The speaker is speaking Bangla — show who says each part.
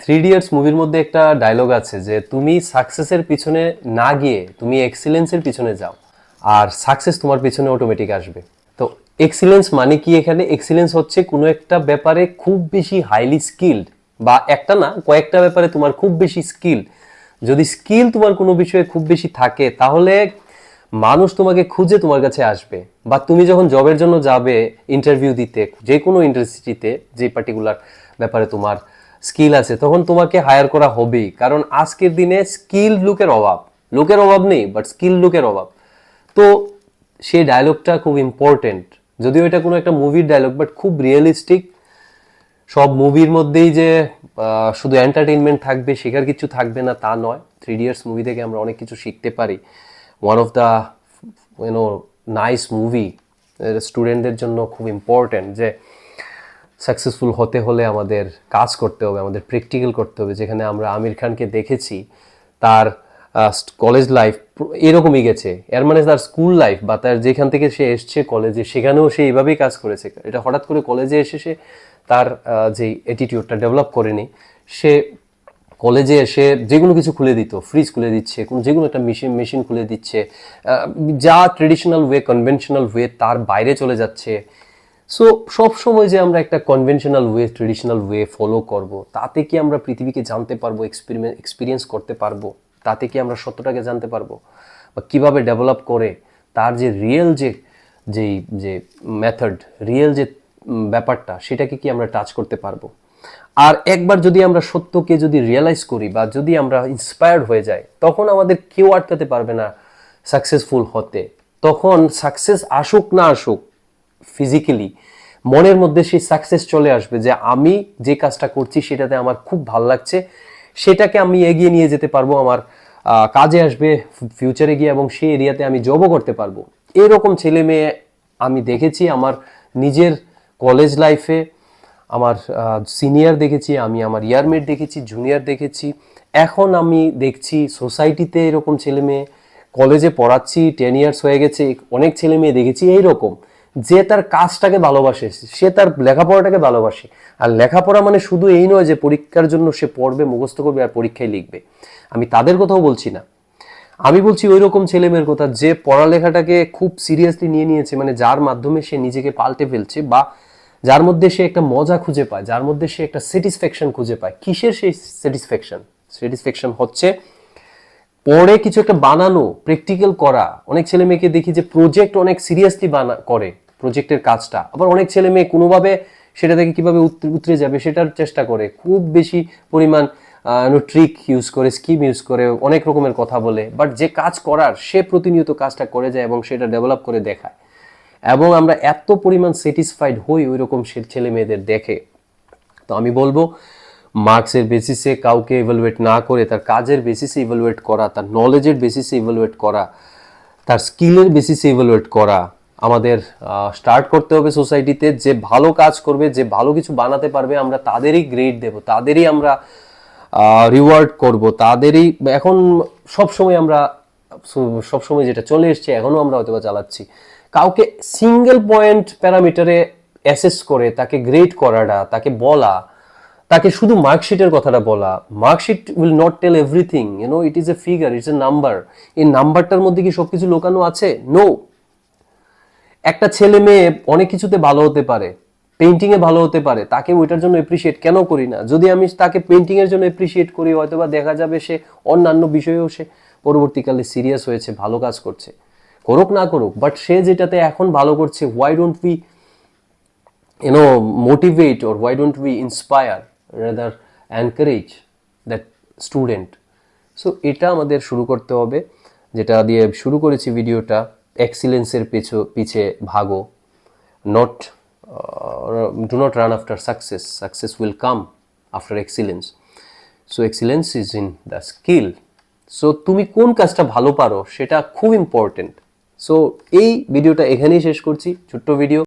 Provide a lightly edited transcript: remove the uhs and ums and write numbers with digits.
Speaker 1: থ্রি ইডিয়টস মুভির মধ্যে একটা ডায়লগ আছে যে তুমি সাকসেসের পিছনে না গিয়ে তুমি এক্সিলেন্সের পিছনে যাও, আর সাকসেস তোমার পিছনে অটোমেটিক আসবে। তো এক্সিলেন্স মানে কি? এখানে এক্সিলেন্স হচ্ছে কোনো একটা ব্যাপারে খুব বেশি হাইলি স্কিল্ড, বা একটা না কয়েকটা ব্যাপারে তোমার খুব বেশি স্কিল। যদি স্কিল তোমার কোনো বিষয়ে খুব বেশি থাকে তাহলে মানুষ তোমাকে খুঁজে তোমার কাছে আসবে। বা তুমি যখন জবের জন্য যাবে ইন্টারভিউ দিতে যে কোনো ইউনিভার্সিটিতে, যে পার্টিকুলার ব্যাপারে তোমার স্কিল আছে, তখন তোমাকে হায়ার করা হবেই। কারণ আজকের দিনে স্কিল লোকের অভাব নেই, বাট স্কিল লোকের অভাব। তো সেই ডায়লগটা খুব ইম্পর্টেন্ট, যদিও এটা কোনো একটা মুভির ডায়লগ, বাট খুব রিয়েলিস্টিক। সব মুভির মধ্যেই যে শুধু এন্টারটেইনমেন্ট থাকবে, শেখার কিছু থাকবে না, তা নয়। থ্রি ইডিয়টস মুভি থেকে আমরা অনেক কিছু শিখতে পারি। One of the nice movie, স্টুডেন্টদের জন্য খুব ইম্পর্টেন্ট যে সাকসেসফুল হতে হলে আমাদের কাজ করতে হবে, আমাদের প্র্যাকটিক্যাল করতে হবে। যেখানে আমরা আমির খানকে দেখেছি তার কলেজ লাইফ এরকমই গেছে, এর মানে তার স্কুল লাইফ বা তার যেখান থেকে সে এসছে কলেজে, সেখানেও সে এইভাবেই কাজ করেছে। এটা হঠাৎ করে কলেজে এসে সে তার যে অ্যাটিটিউডটা ডেভেলপ করেনি। সে কলেজে এসে যে কোনো কিছু খুলে দিত, ফ্রিজ খুলে দিচ্ছে, যে কোনো একটা মেশিন খুলে দিচ্ছে, যা ট্রেডিশনাল ওয়ে, কনভেনশনাল ওয়ে, তার বাইরে চলে যাচ্ছে। সো সব সময় যে আমরা একটা conventional way, traditional way follow করব, তাতে কি আমরা পৃথিবীকে জানতে পারবো, এক্সপিরিয়েন্স করতে পারবো? তাতে কি আমরা সত্যটাকে জানতে পারবো? বা কিভাবে ডেভেলপ করে তার যে রিয়েল যেই যে মেথড, রিয়েল যে ব্যাপারটা, সেটাকে কি আমরা টাচ করতে পারবো? আর একবার যদি আমরা সত্যকে যদি রিয়েলাইজ করি বা যদি আমরা ইন্সপায়ার্ড হয়ে যাই, তখন আমাদের কেউ আটকাতে পারবে না সাকসেসফুল হতে। তখন সাকসেস আসুক না আসুক, ফিজিক্যালি মনের মধ্যে সেই সাকসেস চলে আসবে যে আমি যে কাজটা করছি সেটাতে আমার খুব ভালো লাগছে, সেটাকে আমি এগিয়ে নিয়ে যেতে পারবো, আমার কাজে আসবে ফিউচারে গিয়ে, এবং সেই এরিয়াতে আমি জবও করতে পারবো। এরকম ছেলে মেয়ে আমি দেখেছি আমার নিজের কলেজ লাইফে। আমার সিনিয়র দেখেছি, আমি আমার ইয়ারমেট দেখেছি, জুনিয়র দেখেছি, এখন আমি দেখছি সোসাইটিতে এরকম ছেলে মেয়ে। কলেজে পড়াচ্ছি, 10 ইয়ার্স হয়ে গেছে, অনেক ছেলে মেয়ে দেখেছি এইরকম, যে তার কাজটাকে ভালোবাসে, সে তার লেখাপড়াটাকে ভালোবাসে। আর লেখাপড়া মানে শুধু এই নয় যে পরীক্ষার জন্য সে পড়বে, মুখস্থ করবে আর পরীক্ষায় লিখবে। আমি তাদের কথাও বলছি না, আমি বলছি ওই রকম ছেলেমেয়ের কথা যে পড়ালেখাটাকে খুব সিরিয়াসলি নিয়ে নিয়েছে, মানে যার মাধ্যমে সে নিজেকে পাল্টে ফেলছে, বা যার মধ্যে সে একটা মজা খুঁজে পায়, যার মধ্যে সে একটা স্যাটিসফ্যাকশন খুঁজে পায়। কিসের সেই স্যাটিসফ্যাকশন হচ্ছে পড়ে কিছু একটা বানানো, প্র্যাকটিক্যাল করা। অনেক ছেলে মেয়েকে দেখি যে প্রজেক্ট অনেক সিরিয়াসলি করে, প্রজেক্টের কাজটা। আবার অনেক ছেলে মেয়ে কোনোভাবে সেটা থেকে কিভাবে উতরে যাবে সেটার চেষ্টা করে, খুব বেশি পরিমাণ ট্রিক ইউজ করে, স্কিম ইউজ করে, অনেক রকমের কথা বলে। বাট যে কাজ করার, সে প্রতিনিয়ত কাজটা করে যায় এবং সেটা ডেভেলপ করে দেখায়। এবং আমরা এত পরিমাণ স্যাটিসফাইড হই ওই রকম ছেলে মেয়েদের দেখে। তো আমি বলবো মার্কসের বেসিসে কাউকে ইভালুয়েট না করে তার কাজের বেসিসে ইভালুয়েট করা, তার নলেজের বেসিসে ইভালুয়েট করা, তার স্কিলের বেসিসে ইভালুয়েট করা আমাদের স্টার্ট করতে হবে সোসাইটিতে। যে ভালো কাজ করবে, যে ভালো কিছু বানাতে পারবে, আমরা তাদেরই গ্রেড দেব, তাদেরই আমরা রিওয়ার্ড করব, তাদেরই। এখন সবসময় যেটা চলে এসছে, এখনো আমরা হয়তো চালাচ্ছি, কাউকে সিঙ্গেল পয়েন্ট প্যারামিটারে অ্যাসেস করে তাকে গ্রেড করাটা, তাকে বলা, তাকে শুধু মার্কশিটের কথাটা বলা। Marksheet will not tell everything, it is a figure, it's a number. এই নাম্বারটার মধ্যে কি সবকিছু লোকানো আছে? নো। একটা ছেলে মেয়ে অনেক কিছুতে ভালো হতে পারে, পেইন্টিং এ ভালো হতে পারে, তাকে ওইটার জন্য এপ্রিসিয়েট কেন করি না? যদি আমি তাকে পেইন্টিং এর জন্য এপ্রিসিয়েট করি, হয়তোবা দেখা যাবে সে অন্যান্য বিষয়েও সে পরবর্তীকালে সিরিয়াস হয়েছে, ভালো কাজ করছে। করুক না করুক, বাট সে যেটাতে এখন ভালো করছে, why don't we motivate, or why don't we inspire, rather encourage that student? So এটা আমাদের শুরু করতে হবে, যেটা দিয়ে শুরু করেছি ভিডিওটা, এক্সিলেন্সের পিছে ভাগো। Not do not run after success will come after excellence. So excellence is in the skill. So তুমি কোন কাজটা ভালো পারো সেটা খুব ইম্পর্টেন্ট। সো এই ভিডিওটা এখানেই শেষ করছি, ছোট্ট ভিডিও।